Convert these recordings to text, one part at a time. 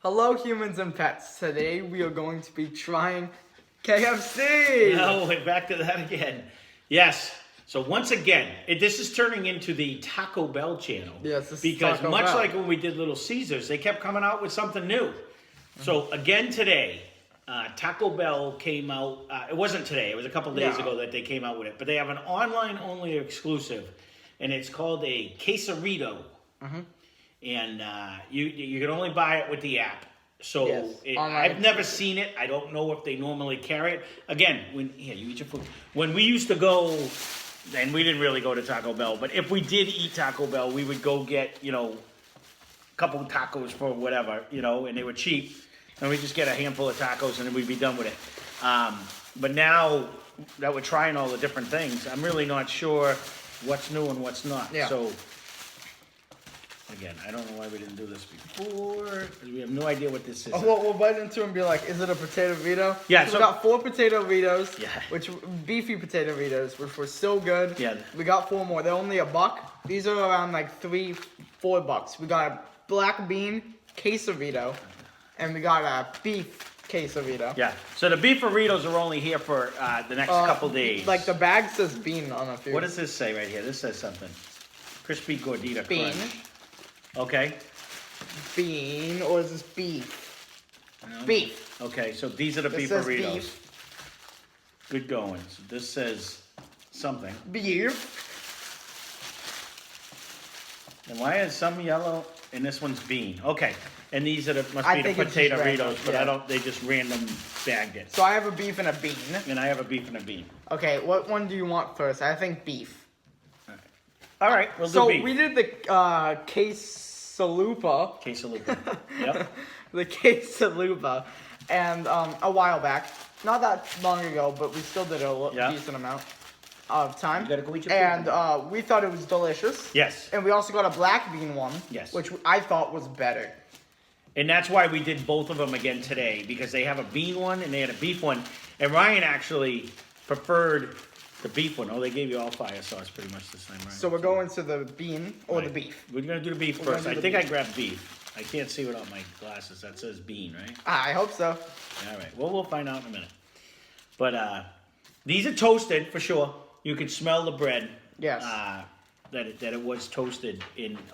Hello, humans and pets. Today we are going to be trying KFC. No, we're back to that again. Yes. So once again, this is turning into the Taco Bell channel. Yes, this is because Taco much Bell. like when we did Little Caesars, they kept coming out with something new. So again today, Taco Bell came out. It wasn't today. It was a couple days ago that they came out with it. But they have an online-only exclusive, and it's called a Quesarito. And you can only buy it with the app. So Yes, I've never seen it. I don't know if they normally carry it. Again, you eat your food. When we used to go, and we didn't really go to Taco Bell, but if we did eat Taco Bell, we would go get, a couple of tacos for whatever, and they were cheap. And we'd just get a handful of tacos and then we'd be done with it. But now that we're trying all the different things, I'm really not sure what's new and what's not. Yeah. So, again, I don't know why we didn't do this before, because we have no idea what this is. We'll bite into it and be like, is it a potato Vito? Yeah, so we got 4 potato Vitos, Yeah. which beefy potato Vitos, which were so good. Yeah. We got 4 more. They're only $1. These are around like $3-4. We got a black bean quesarito, and we got a beef quesarito. Yeah, so the beef burritos are only here for the next couple days. Like the bag says bean on a few. What does this say right here? This says something. Crispy gordita Bean. crunch. Okay. Bean, or is this beef? No. Beef. Okay, so these are the This beef says burritos. beef. Good going. So this says something. Beef. And why is some yellow and this one's bean? Okay. And these are must I be the think it's potato just random, Doritos, but yeah. they just random bagged it. So I have a beef and a bean. And I have a beef and a bean. Okay, what one do you want first? I think beef. All right, we'll So do beef. we did the quesalupa. Quesalupa. Yep. The quesalupa, and a while back, not that long ago, but we still did a Yeah. decent amount of time. You gotta go eat your and food. we thought it was delicious. Yes. And we also got a black bean one. Yes. Which I thought was better. And that's why we did both of them again today, because they have a bean one and they had a beef one. And Ryan actually preferred the beef one. Oh, they gave you all fire sauce pretty much this time, right? So we're going to the bean or the Right. beef. We're going to do the beef We're gonna first. do I the think I beef. grabbed beef. I can't see without my glasses. That says bean, right? I hope so. All right. Well, we'll find out in a minute. But these are toasted for sure. You can smell the bread. Yes. That it was toasted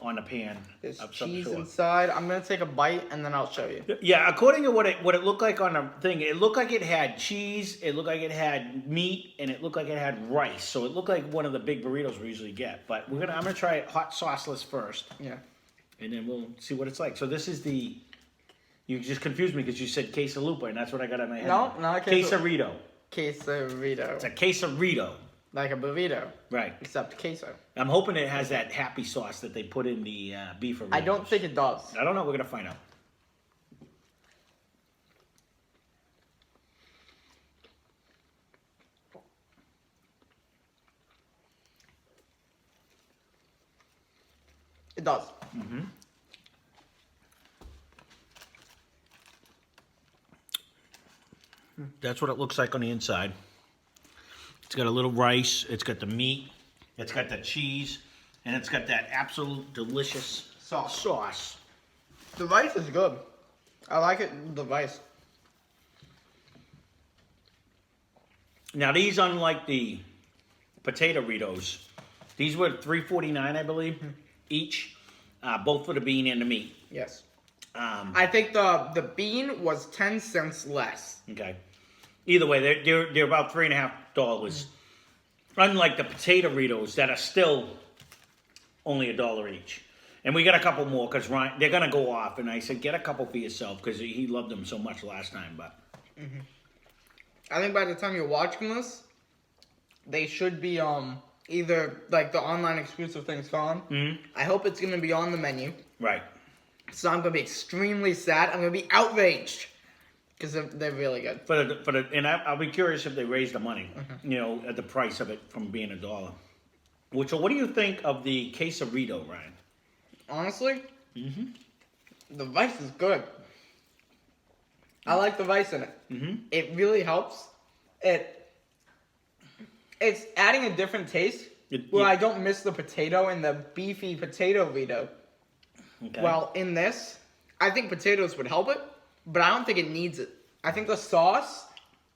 on a pan. There's of some cheese sort. inside. I'm gonna take a bite and then I'll show you. Yeah, according to what it looked like on the thing, it looked like it had cheese, it looked like it had meat, and it looked like it had rice. So it looked like one of the big burritos we usually get. But I'm gonna try it hot sauceless first, Yeah. and then we'll see what it's like. So this is the. You just confused me because you said quesalupa, and that's what I got in my head. No, not quesarito. Quesarito. It's a quesarito. Like a burrito, Right. except queso. I'm hoping it has that happy sauce that they put in the beef burritos. I don't think it does. I don't know. We're gonna find out. It does. That's what it looks like on the inside. It's got a little rice, it's got the meat, it's got the cheese, and it's got that absolute delicious sauce. The rice is good. I like it, the rice. Now these, unlike the potato Doritos, these were $3.49, I believe, each, both for the bean and the meat. Yes. I I think the bean was 10 cents less. Okay. Either way, they're about $3.50. Unlike the potato Doritos that are still only $1 each. And we got a couple more because Ryan, they're gonna go off. And I said, get a couple for yourself because he loved them so much last time. But I think by the time you're watching this, they should be either like the online exclusive thing's gone. I hope it's gonna be on the menu. right, So I'm gonna be extremely sad. I'm gonna be outraged because they're really good. and I'll be curious if they raise the money, at the price of it from being $1. So what do you think of the quesarito, Ryan? Honestly, the rice is good. I like the rice in it. It really helps. It's adding a different taste. Where I don't miss the potato and the beefy potato Vito. Okay. Well, in this, I think potatoes would help it, but I don't think it needs it. I think the sauce,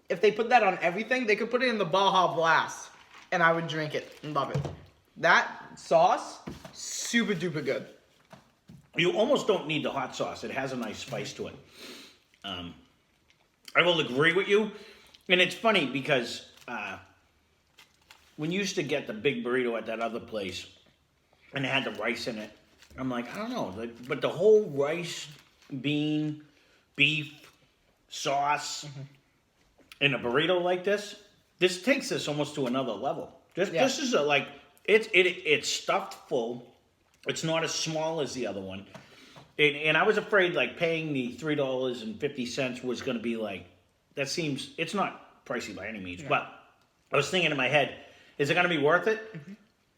if they put that on everything, they could put it in the Baja Blast, and I would drink it and love it. That sauce, super duper good. You almost don't need the hot sauce. It has a nice spice to it. I will agree with you. And it's funny because when you used to get the big burrito at that other place and it had the rice in it, I'm like, I don't know. But the whole rice, bean, beef, sauce in a burrito like this takes this almost to another level. This is it's stuffed full. It's not as small as the other one. And I was afraid like paying the $3.50 was going to be like, it's not pricey by any means, but I was thinking in my head, is it going to be worth it?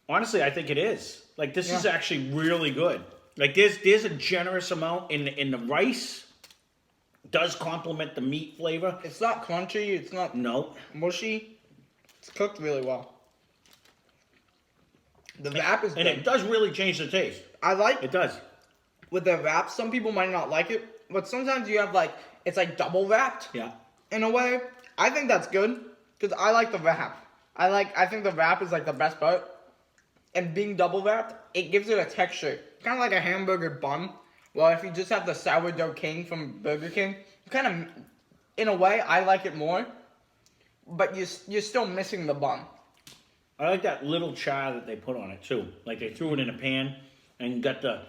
Honestly, I think it is. Like this is actually really good. Like there's a generous amount in the rice. Does complement the meat flavor. It's not crunchy. It's not mushy. It's cooked really well. The wrap is good. And it does really change the taste. It does. With the wrap, some people might not like it, but sometimes you have it's like double wrapped. Yeah. In a way, I think that's good because I like the wrap. I think the wrap is like the best part, and being double wrapped, it gives it a texture, kind of like a hamburger bun. Well, if you just have the sourdough king from Burger King, kind of, in a way, I like it more, but you're still missing the bun. I like that little char that they put on it too. Like they threw it in a pan and got the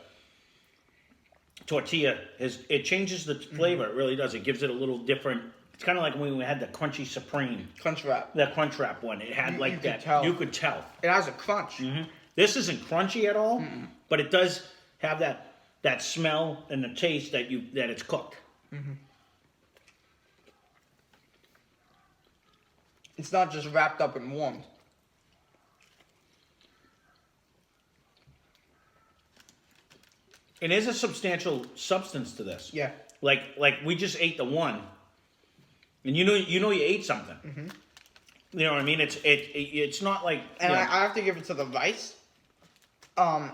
tortilla. It changes the flavor. It really does. It gives it a little different. It's kind of like when we had the Crunchy Supreme. Crunch wrap. The Crunch Wrap one. It had you that. You could tell. It has a crunch. Mm-hmm. This isn't crunchy at all, but it does have that smell and the taste that it's cooked. Mm-hmm. It's not just wrapped up and warmed. And there's a substantial substance to this. Yeah. Like we just ate the one, and you know you ate something. Mm-hmm. You know what I mean? It's not like. And I have to give it to the rice, and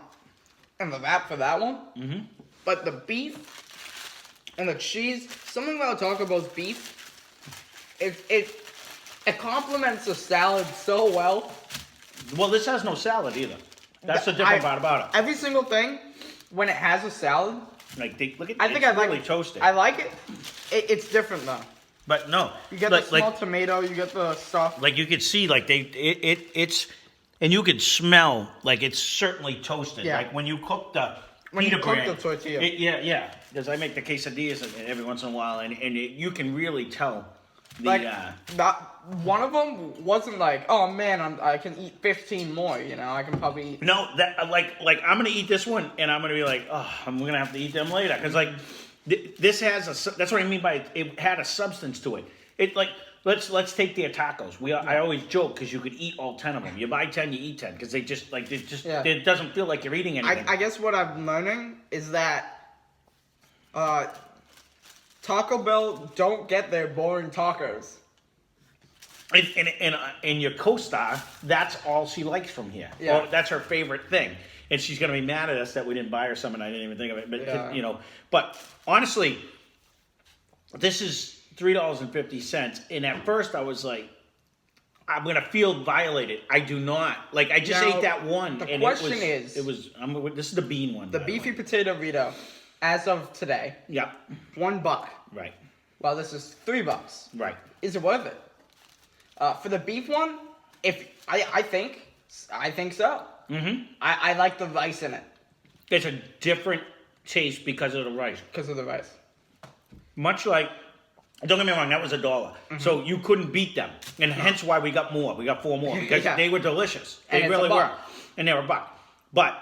the wrap for that one. Mm-hmm. But the beef and the cheese, something about Taco Bell's beef, it complements the salad so well. Well, this has no salad either. That's the different part about it. Every single thing, when it has a salad, like look at. I think I like really toasted. I like it. It's different though. But no, you get the small tomato, you get the stuff. Like you could see, like it's, and you could smell like it's certainly toasted. Yeah. Like when you cook the the tortilla. Yeah. Because I make the quesadillas every once in a while, and you can really tell. That one of them wasn't like, oh man, I can eat 15 more. You know, I can probably eat. No, that like I'm gonna eat this one, and I'm gonna be like, oh, I'm gonna have to eat them later, because like this has that's what I mean by it had a substance to it. It like let's take their tacos. I always joke because you could eat all 10 of them. You buy 10, you eat 10, because it doesn't feel like you're eating anything. I guess what I'm learning is that Taco Bell don't get their boring tacos. And your co-star, that's all she likes from here. Yeah. Or that's her favorite thing. And she's going to be mad at us that we didn't buy her some, and I didn't even think of it. But, but honestly, this is $3.50. And at first I was like, I'm going to feel violated. I do not. Like, I just ate that one. The and question this is the bean one. The beefy potato burrito, as of today. Yeah. $1. Right. Well, this is $3. Right. Is it worth it? For the beef one, I think so. Mm-hmm. I like the rice in it. It's a different taste because of the rice. Because of the rice. Much like, don't get me wrong, that was $1. Mm-hmm. So you couldn't beat them. And hence why we got more. We got 4 more. Because they were delicious. They really were. And they were $1. But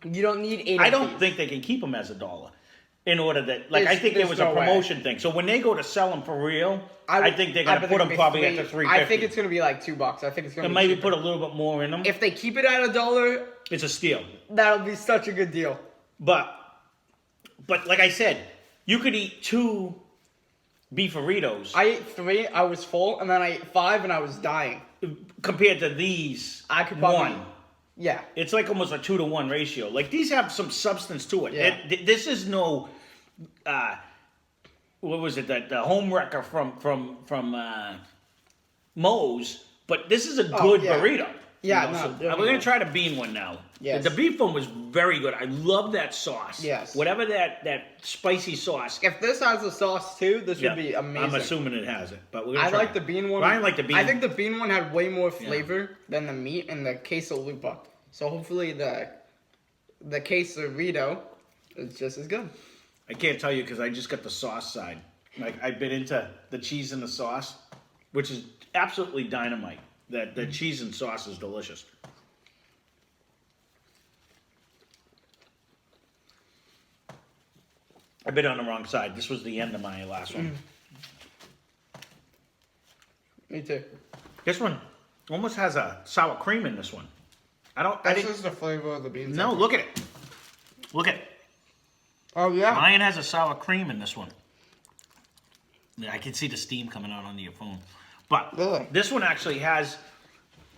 you don't need 8 I don't think they can keep them as $1. In order that, I think it was a promotion thing. So when they go to sell them for real, I think they're going to put them probably at the $3.50. I think it's going to be like $2. I think it's going to be maybe cheaper. put a little bit more in them. If they keep it at $1, it's a steal. That'll be such a good deal. But like I said, you could eat 2 beefaritos. I ate 3, I was full, and then I ate 5, and I was dying. Compared to these, I could probably 1. Yeah. It's like almost a 2-to-1 ratio. Like, these have some substance to it. Yeah. This is no what was it, that the home wrecker from Moe's, but this is a good yeah. burrito. Yeah, you know, no, so definitely. we're gonna try the bean one now. Yes. The beef one was very good. I love that sauce. Yes. Whatever that spicy sauce. If this has a sauce too, this Yeah, would be amazing. I'm assuming it has it, but we're gonna I try like it. the bean one. Ryan liked the bean. I think the bean one had way more flavor than the meat and the quesalupa. So hopefully the quesarito is just as good. I can't tell you because I just got the sauce side. Like I've been into the cheese and the sauce, which is absolutely dynamite. That the cheese and sauce is delicious. I've been on the wrong side. This was the end of my last one. Me too. This one almost has a sour cream in this one. I That's didn't. just the flavor of the beans. No, look at it. Look at it. Oh yeah. Ryan has a sour cream in this one. Yeah, I can see the steam coming out onto your phone. But Really? this one actually has,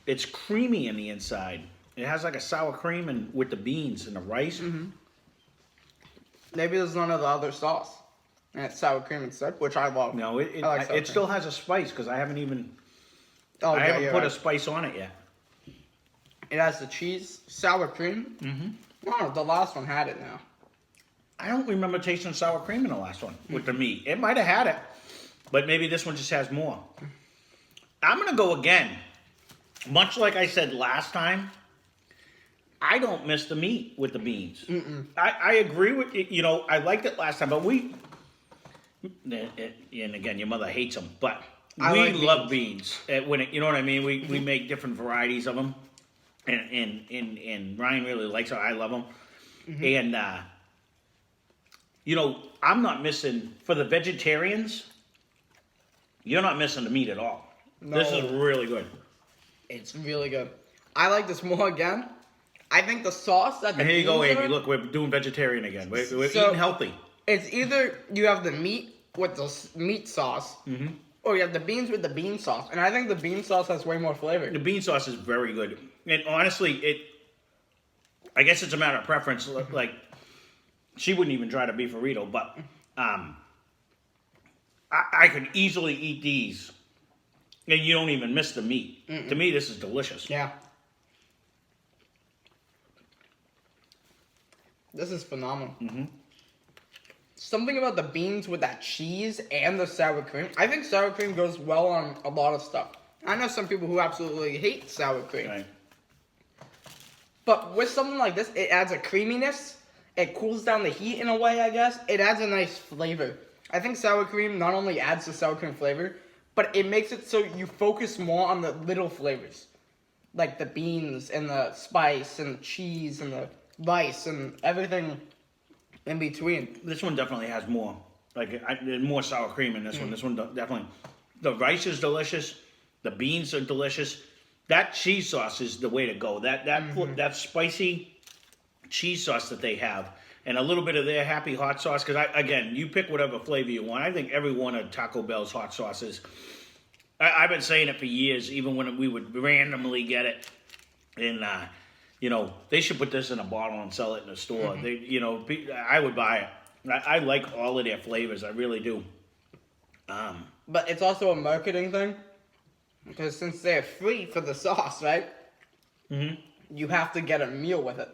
it's creamy in the inside. It has like a sour cream and with the beans and the rice. Maybe there's none of the other sauce. And it's sour cream instead, which I love. No, I like sour cream. it still has a spice because I haven't even, Oh, I yeah, haven't you're put a right. spice on it yet. It has the cheese, sour cream. Oh, the last one had it now. I don't remember tasting sour cream in the last one with the meat. It might have had it, but maybe this one just has more. I'm going to go again. Much like I said last time, I don't miss the meat with the beans. I agree with you. You know, I liked it last time, but and again, your mother hates them, but I we like love beans. When it, you know what I mean? We make different varieties of them, and Ryan really likes them. I love them, and you know, I'm not missing for the vegetarians. You're not missing the meat at all. No. This is really good. It's really good. I like this more again. I think the sauce that the And here you go, beans Amy. are- Look, we're doing vegetarian again. We're So- eating healthy. It's either you have the meat with the meat sauce, or you have the beans with the bean sauce. And I think the bean sauce has way more flavor. The bean sauce is very good. And honestly, I guess it's a matter of preference. Like, she wouldn't even try the beefarito, but I could easily eat these. And you don't even miss the meat. To me, this is delicious. Yeah. This is phenomenal. Something about the beans with that cheese and the sour cream. I think sour cream goes well on a lot of stuff. I know some people who absolutely hate sour cream. Right. But with something like this, it adds a creaminess. It cools down the heat in a way, I guess. It adds a nice flavor. I think sour cream not only adds the sour cream flavor, but it makes it so you focus more on the little flavors. Like the beans and the spice and the cheese and the rice and everything in between. This one definitely has more. Like, there's more sour cream in this one. This one definitely. The rice is delicious. The beans are delicious. That cheese sauce is the way to go. That spicy cheese sauce that they have, and a little bit of their happy hot sauce. Because again, you pick whatever flavor you want. I think every one of Taco Bell's hot sauces. I've been saying it for years, even when we would randomly get it, and you know, they should put this in a bottle and sell it in a store. They, you know, I would buy it. I like all of their flavors. I really do. But it's also a marketing thing. Because since they're free for the sauce, right? You have to get a meal with it.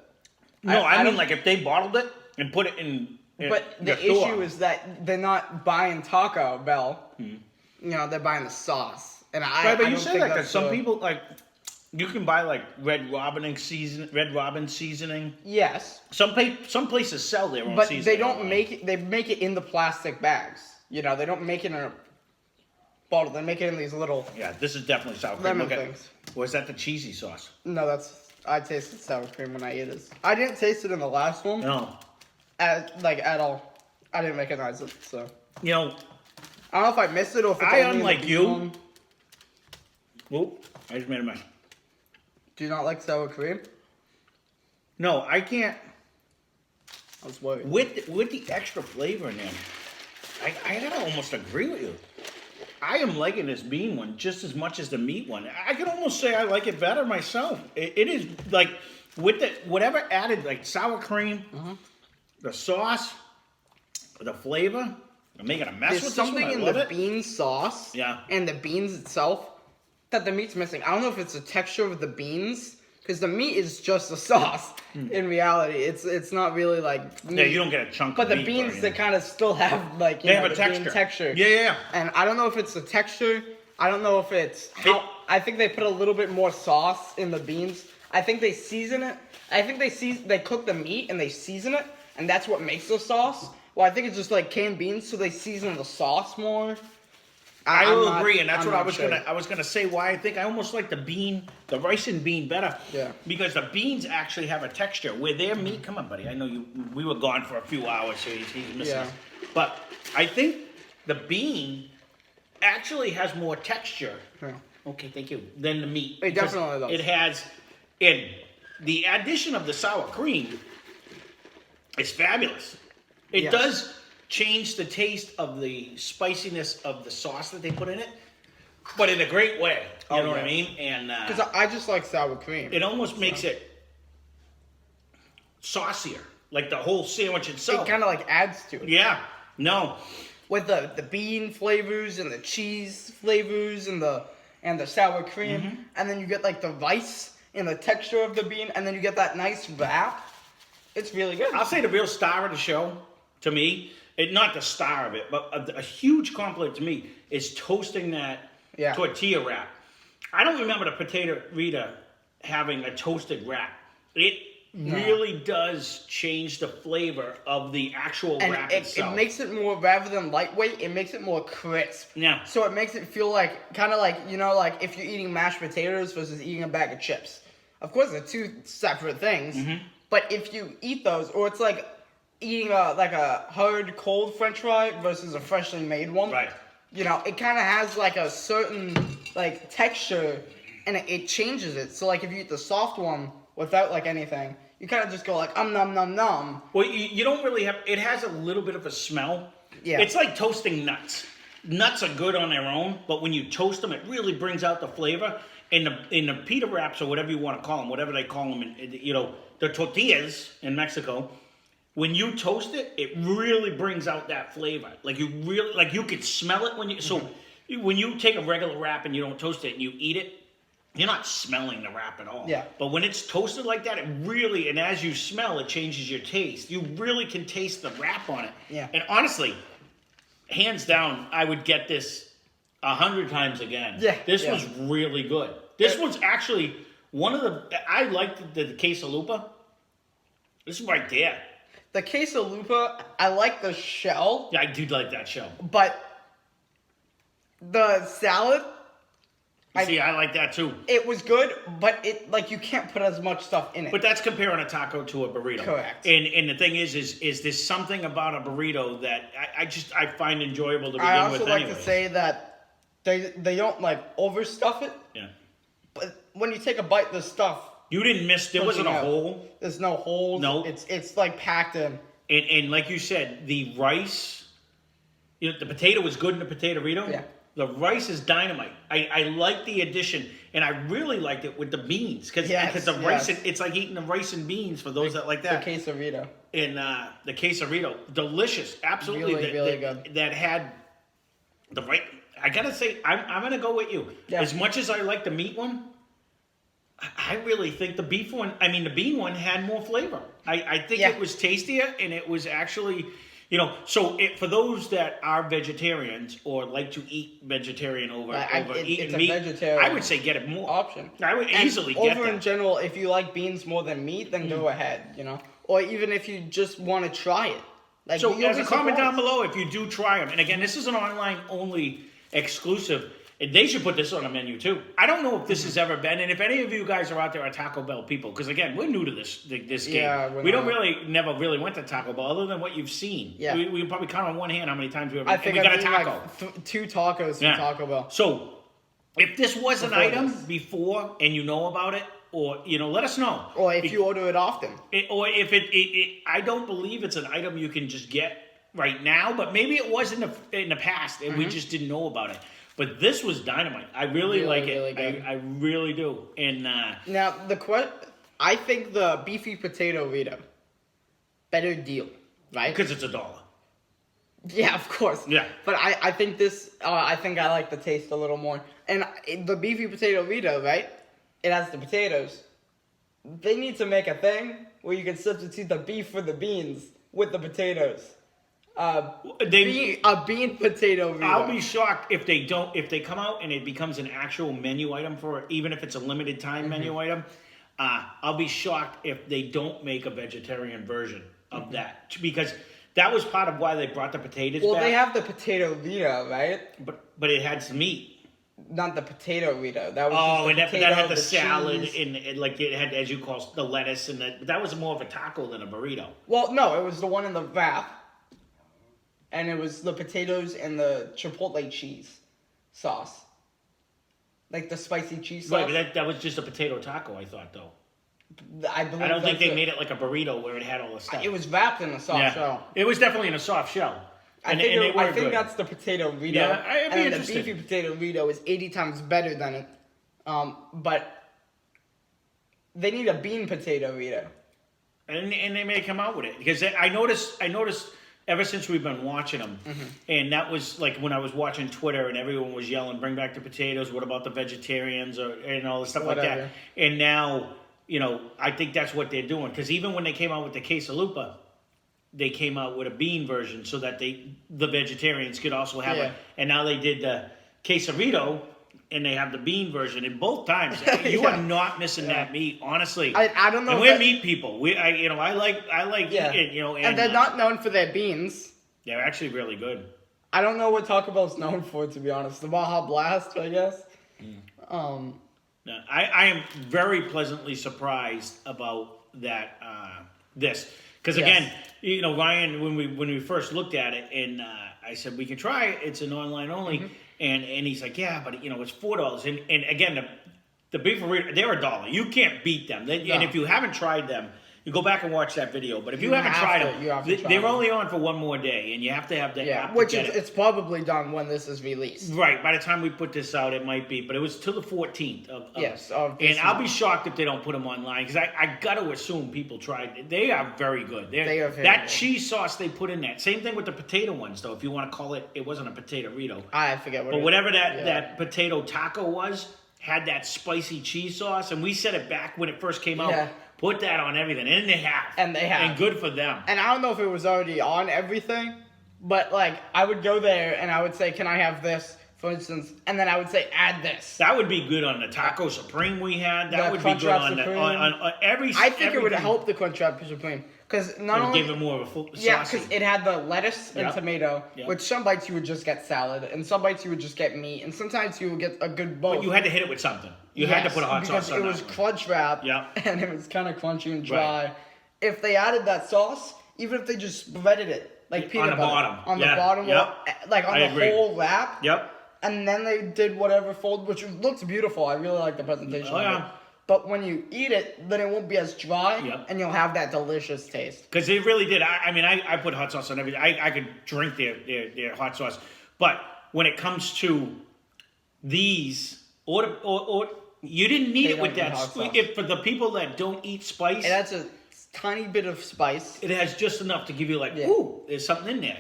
No, I mean, don't- like if they bottled it and put it in But the store. issue is that they're not buying Taco Bell. You know, they're buying the sauce. And right, but I you don't say think that because that's some the- people like you can buy like Red Robin seasoning. Yes, Some places sell their own but seasoning. they don't online. make it. They make it in the plastic bags. You know, they don't make it in a bottle. They make it in these little. Yeah, this is definitely sour cream. Lemon Look at, things. was that the cheesy sauce? No, I tasted sour cream when I ate it. I didn't taste it in the last one. No, At all. I didn't recognize it. So you know, I don't know if I missed it or if it's I, only in the unlike bean you- one. whoop, I just made a mess. Do you not like sour cream? No, I can't. I was worried. With the extra flavor in there, I gotta almost agree with you. I am liking this bean one just as much as the meat one. I can almost say I like it better myself. It is like with the whatever added, like sour cream, the sauce, the flavor. I'm making a mess There's with this one. something I in love the it. bean sauce Yeah. and the beans itself that the meat's missing. I don't know if it's the texture of the beans, because the meat is just the sauce. In reality, it's not really like meat. Yeah, you don't get a chunk But of the beef or beans, they anything. kind of still have like They have a the texture. bean texture. Yeah. And I don't know if it's the texture. I don't know if it's how. I think they put a little bit more sauce in the beans. I think they season it. I think they cook the meat and they season it, and that's what makes the sauce. Well, I think it's just like canned beans, so they season the sauce more. I I'm will not- agree, and that's I'm what I not was sure. gonna say. Why I think I almost like the rice and bean better. Yeah. Because the beans actually have a texture where their meat. Come on, buddy. I know you. We were gone for a few hours, so he's missing. Yeah. But I think the bean actually has more texture. Yeah. Okay, thank you. Than the meat. It Because definitely does. It has, in the addition of the sour cream, it's fabulous. It Yes. does change the taste of the spiciness of the sauce that they put in it, but in a great way. You Oh, know what I yeah. mean? And Because I just like sour cream. it almost makes it saucier, like the whole sandwich itself. It kind of like adds to it. Yeah. No. With the bean flavors and the cheese flavors and the sour cream, Mm-hmm. and then you get like the rice and the texture of the bean, and then you get that nice wrap. It's really good. I'll say the real star of the show, to me, not the star of it, but a huge compliment to me is toasting that Yeah. tortilla wrap. I don't remember the potato Rita having a toasted wrap. It really does change the flavor of the actual And wrap it itself. makes it more, rather than lightweight, it makes it more crisp. Yeah. So it makes it feel like, kind of like, like if you're eating mashed potatoes versus eating a bag of chips. Of course, they're two separate things. Mm-hmm. But if you eat those, or it's like eating a hard, cold french fry versus a freshly made one. Right. It kind of has like a certain like texture, and it changes it. So like if you eat the soft one without like anything, you kind of just go like nom nom nom. Well, you don't really have. It has a little bit of a smell. Yeah. It's like toasting nuts. Nuts are good on their own, but when you toast them, it really brings out the flavor. In the pita wraps or whatever you want to call them, whatever they call them, the tortillas in Mexico. When you toast it, it really brings out that flavor. Like you could smell it when you. So when you take a regular wrap and you don't toast it and you eat it, you're not smelling the wrap at all. Yeah. But when it's toasted like that, it really, and as you smell, it changes your taste. You really can taste the wrap on it. Yeah. And honestly, hands down, I would get this 100 times again. Yeah, This yeah. was really good. This was actually one of the. I liked the quesalupa. This is right there. The quesalupa, I like the shell, Yeah, I do like that shell. but the salad, See, I like that too. it was good, but it like you can't put as much stuff in it. But that's comparing a taco to a burrito. Correct. And the thing is there's something about a burrito that I find enjoyable to begin I also with like anyways. to say that they don't like overstuff it, Yeah. but when you take a bite, the stuff You didn't miss, there wasn't a out. hole. There's no holes. No. It's like packed in. And like you said, the rice, the potato was good in the potato-rito. Yeah. The rice is dynamite. I like the addition, and I really liked it with the beans because Yes, the rice, yes. it's like eating the rice and beans for those that like that. The quesarito. And the quesarito, delicious, absolutely, Really good. That had the right. I gotta say, I'm gonna go with you. Yeah. As much as I like the meat one, I really think the beef one. I mean, the bean one had more flavor. I think Yeah. it was tastier, and it was actually, So for those that are vegetarians or like to eat vegetarian over eating it's a meat, vegetarian I would say get it more. option. I would And easily get over that. in general, if you like beans more than meat, then go ahead, Or even if you just want to try it. Like, So you'll as be a comment down surprised. below if you do try them. And again, this is an online only exclusive. And they should put this on a menu too. I don't know if this has ever been, and if any of you guys are out there are Taco Bell people, because again, we're new to this game. Yeah, we don't not. never really went to Taco Bell other than what you've seen. Yeah. We can probably count on one hand how many times we ever I think we I've got a eaten taco. like 2 tacos from Yeah. Taco Bell. So if this was an Before item this. before and you know about it, or let us know. Or if you order it often. Or if I don't believe it's an item you can just get right now, but maybe it was in the past and we just didn't know about it. But this was dynamite. I really like it. really good. I really do. And Now, I think the beefy potato Rito, better deal, right? because it's $1. Yeah, of course. Yeah. But I think this, I think I like the taste a little more. And the beefy potato burrito, right? It has the potatoes. They need to make a thing where you can substitute the beef for the beans with the potatoes. A bean potato burrito. I'll be shocked if they don't. If they come out and it becomes an actual menu item for, even if it's a limited time menu item. I'll be shocked if they don't make a vegetarian version of that, because that was part of why they brought the potatoes back. Well, they have the potato burrito, right? But it had some meat. Not the potato burrito. That was and that had the salad cheese. and like it had, as you call, the lettuce, and that was more of a taco than a burrito. Well, no, it was the one in the wrap, and it was the potatoes and the chipotle cheese sauce, like the spicy cheese sauce. Right, but that was just a potato taco, I thought, though. I believe. I don't think they made it like a burrito where it had all the stuff. It was wrapped in a soft shell. It was definitely in a soft shell. I think that's the potato burrito. Yeah, it'd be and interesting. The beefy potato burrito is 80 times better than it. But they need a bean potato burrito. And they may come out with it, because I noticed ever since we've been watching them, and that was like when I was watching Twitter and everyone was yelling, "Bring back the potatoes! What about the vegetarians?" and all the stuff like that. And now, I think that's what they're doing, because even when they came out with the quesalupa, they came out with a bean version so that the vegetarians could also have it. And now they did the quesarito, and they have the bean version. And both times, you are not missing that meat, honestly. I don't know. And we're meat people. I like it, and they're not known for their beans. They're actually really good. I don't know what Taco Bell's known for, to be honest. The Baja Blast, I guess. I am very pleasantly surprised about that. This. Because again, Ryan, when we first looked at it, and I said we can try it. It's an online only, and he's like, yeah, but it's $4. And again, the beef burrito, they're $1. You can't beat them. And if you haven't tried them, you go back and watch that video. But if you haven't tried them, they're only on for one more day, and you have to have the app. Which it's probably done when this is released. Right. By the time we put this out, it might be, but it was till the 14th and I'll be shocked if they don't put them online, because I got to assume people tried it. They are very good. They are very that good. Cheese sauce they put in that. Same thing with the potato ones, though. If you want to call it, it wasn't a potato burrito. I forget what. But whatever that potato taco was, had that spicy cheese sauce, and we said it back when it first came out. Yeah. Put that on everything, and they have. And good for them. And I don't know if it was already on everything, but like I would go there and I would say, "Can I have this?" For instance, and then I would say, "Add this." That would be good on the Taco Supreme we had. That would be good on every. I think it would help the Crunchwrap Supreme, because not only give it more of a full saucy. Yeah, because it had the lettuce and tomato, which some bites you would just get salad, and some bites you would just get meat, and sometimes you would get a good both. But you had to hit it with something. You had to put a hot sauce on it. Because it was crunch wrap, and it was kind of crunchy and dry. Right. If they added that sauce, even if they just spreaded it, like peanut butter. On the bottom, like on the whole wrap. Yep. And then they did whatever fold, which looks beautiful. I really like the presentation of it. But when you eat it, then it won't be as dry, and you'll have that delicious taste. Because it really did. I put hot sauce on everything. I could drink their hot sauce. But when it comes to these, or you didn't need it with that. If for the people that don't eat spice, that's a tiny bit of spice. It has just enough to give you like, ooh, there's something in there,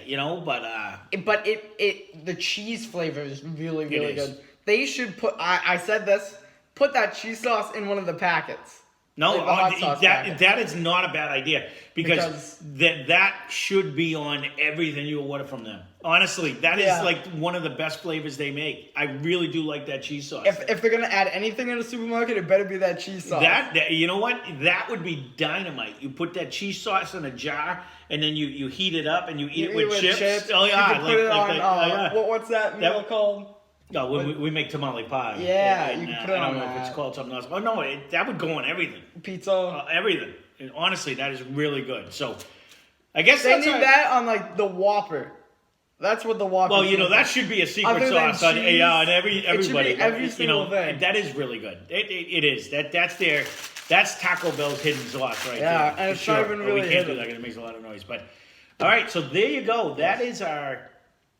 But the cheese flavor is really, really good. They should put. I said this. Put that cheese sauce in one of the packets. No, that is not a bad idea, because that should be on everything you order from them. Honestly, that is like one of the best flavors they make. I really do like that cheese sauce. If they're gonna add anything in a supermarket, it better be that cheese sauce. That you know what? That would be dynamite. You put that cheese sauce in a jar, and then you heat it up and you eat it with chips. Oh yeah, you can put it on. What's that meal called? No, we make tamale pie. Yeah, you can put it on. I don't know if it's called something else. Oh no, that would go on everything. Pizza, everything. And honestly, that is really good. So, I guess they need that on like the Whopper. That's what the Whopper. Well, that should be a secret sauce on everybody. It should be every single thing. That is really good. It is. That's Taco Bell's hidden sauce right there. Yeah, and it's not even really we can't do that because it makes a lot of noise. But all right, so there you go. That is our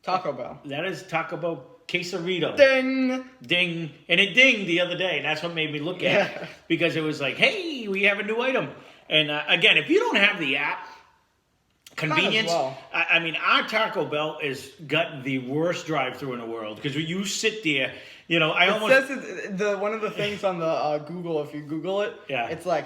Taco Bell. That is Taco Bell Quesarito. Ding! Ding. And it dinged the other day. And that's what made me look at it. Because it was like, hey, we have a new item. And again, if you don't have the app, convenience. well. I mean, our Taco Bell is got the worst drive-through in the world because when you sit there, you know, I almost Says one of the things on the Google, if you Google it, Yeah. it's like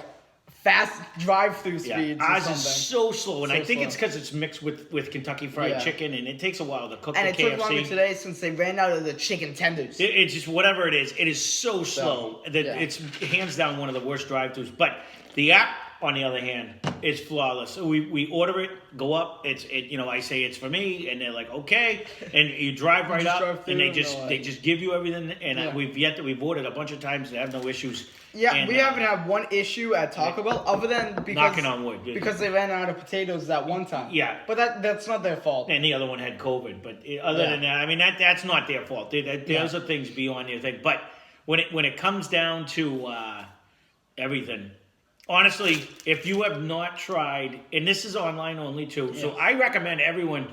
fast drive-through speeds. Or ours something. is so slow, and So I think slow. it's because it's mixed with Kentucky Fried Yeah. Chicken, and it takes a while to cook And the it took longer KFC. today since they ran out of the chicken tenders. It's just whatever it is so slow that yeah. it's hands down one of the worst drive-thrus. But the app, on the other hand, is flawless. So we order it, go up. I say it's for me, and they're like okay, and you drive right just up, drive and they through, just and they just give you everything. And Yeah. we've ordered a bunch of times, they have no issues. Yeah, And, we haven't had one issue at Taco Bell other than because Knocking on wood, yeah. because they ran out of potatoes that one time. Yeah. but that's not their fault. And the other one had COVID, but other Yeah. than that, I mean that's not their fault. Those are things beyond their thing. But when it comes down to everything, honestly, if you have not tried, and this is online only too, so I recommend everyone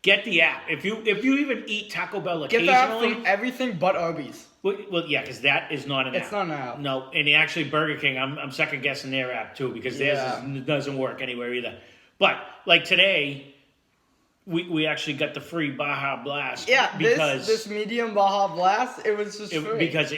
get the app. If you even eat Taco Bell Get that occasionally, from everything but Arby's. well, yeah, because that is not an app. It's not an app. No, and actually Burger King, I'm second guessing their app too because theirs doesn't work anywhere either. But like today, we actually got the free Baja Blast. Yeah, because this medium Baja Blast, it was just free. because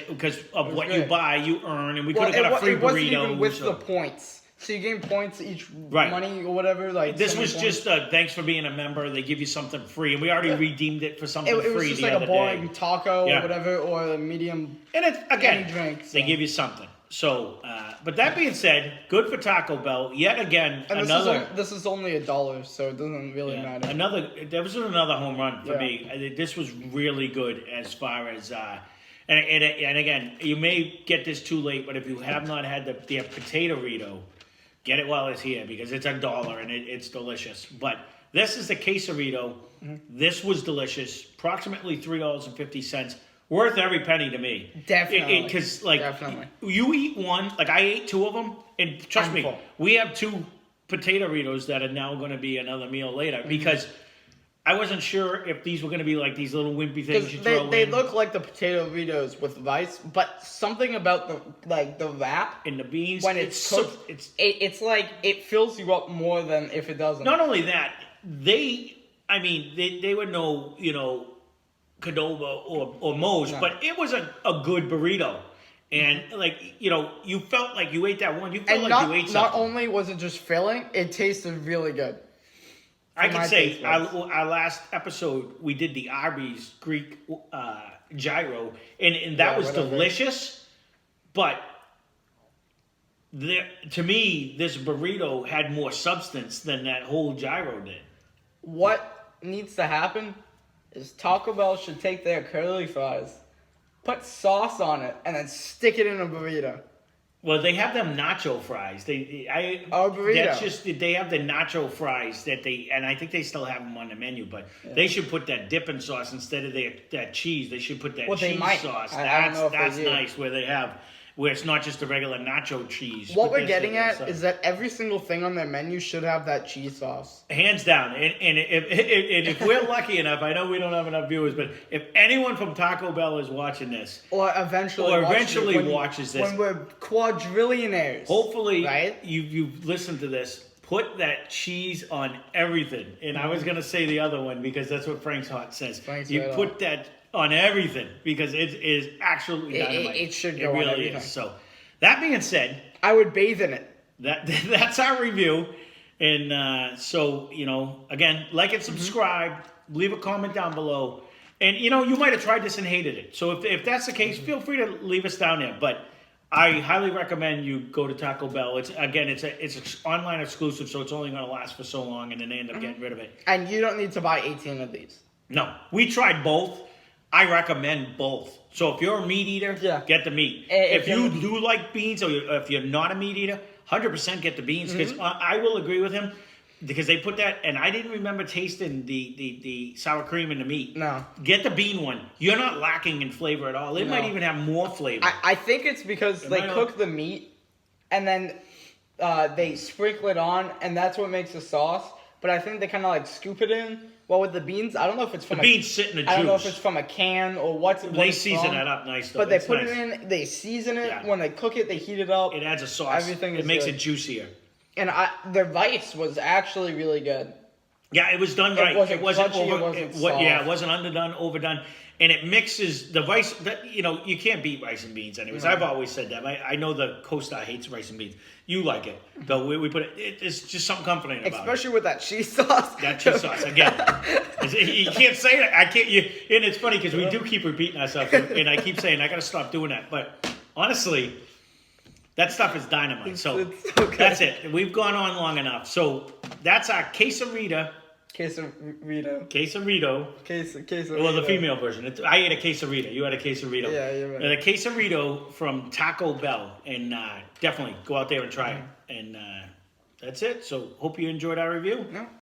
of what you great. buy, you earn, and we could Well, have got a free it wasn't burrito. even with so- the points. So you gain points each Right. money or whatever. Like This so many was points. just thanks for being a member. They give you something free, and we already redeemed it for something It was free just the like other a boring day. taco Yeah. or whatever, or a medium. And it's again, Any drink, so. they give you something. So, but that being said, good for Taco Bell. Yet again, And another. this is only $1, so it doesn't really matter. That was another home run for Yeah. me. This was really good as far as and again, you may get this too late, but if you have not had their potato Rito, get it while it's here because it's $1 and it's delicious. But this is the Quesarito. Mm-hmm. This was delicious, approximately $3.50, worth every penny to me. Definitely. Because Definitely. you eat one, like I ate two of them, and trust I'm me, full. we have two potato Ritos that are now going to be another meal later Mm-hmm. because I wasn't sure if these were going to be like these little wimpy things you throw They in. look like the potato Ritos with rice, but something about the wrap in the beans when it's cooked, it's like it fills you up more than if it doesn't. not only that they were no Cadoba or Moe's, No. but it was a good burrito. And you felt like you ate that one. You felt And like you ate something. not only was it just filling, it tasted really good. I for can my say taste buds. our last episode we did the Arby's Greek gyro, and that Yeah, was whatever. delicious. But to me, this burrito had more substance than that whole gyro did. What needs to happen is Taco Bell should take their curly fries, put sauce on it, and then stick it in a burrito. Well, they have them nacho fries. burrito. That's just they have the nacho fries and I think they still have them on the menu. But they should put that dipping sauce instead of that cheese. They should put that Well, they cheese might. sauce. I don't know if they That's do. nice where it's not just the regular nacho cheese. What but we're there's getting that at sauce. is that every single thing on their menu should have that cheese sauce. Hands down, and if we're lucky enough, I know we don't have enough viewers, but if anyone from Taco Bell is watching this, Or eventually, watches this. when we're quadrillionaires. hopefully Right? you've listened to this. Put that cheese on everything. And I was gonna say the other one because that's what Frank's Hot says. Frank's you right put that on everything because it is absolutely dynamite. it should go on really everything. is. So that being said, I would bathe in it. that's our review. And so, again, like and subscribe, leave a comment down below. And, you might have tried this and hated it. So if that's the case, feel free to leave us down there. But I highly recommend you go to Taco Bell. It's an online exclusive, so it's only going to last for so long, and then they end up getting rid of it. And you don't need to buy 18 of these. No, we tried both. I recommend both. So if you're a meat eater, get the meat. If you do like beans, or if you're not a meat eater, 100% get the beans. Because I will agree with him, because they put that, and I didn't remember tasting the sour cream in the meat. No. Get the bean one. You're not lacking in flavor at all. It might even have more flavor. I think it's because they cook the meat and then they sprinkle it on, and that's what makes the sauce. But I think they kind of like scoop it in. Well, with the beans, I don't know if it's from beans sit in the I don't know if juice. it's from a can or what They it's season from. that up nice, though. But they It's put nice. it in, they season it. Yeah. When they cook it, they heat it up. It adds a sauce. Everything It is makes good. it juicier. And the rice was actually really good. Yeah, it was done right. It wasn't crunchy, it wasn't Yeah, it soft. wasn't underdone, overdone, and it mixes the rice. That you can't beat rice and beans. Anyways, No. I've always said that. I know the co-star hates rice and beans. You like it, though. We put it's just something comforting about it. Especially with that cheese sauce. That cheese sauce again. You can't say that. I can't. And it's funny because we do keep repeating ourselves, and I keep saying I got to stop doing that. But honestly, that stuff is dynamite. So It's so good. that's it. We've gone on long enough. So that's our quesarito. Quesarito. Quesarito. Well, the female version. I ate a quesarito. You had a quesarito. Yeah, you're right. And a quesarito from Taco Bell, and definitely go out there and try it. And that's it. So hope you enjoyed our review. No.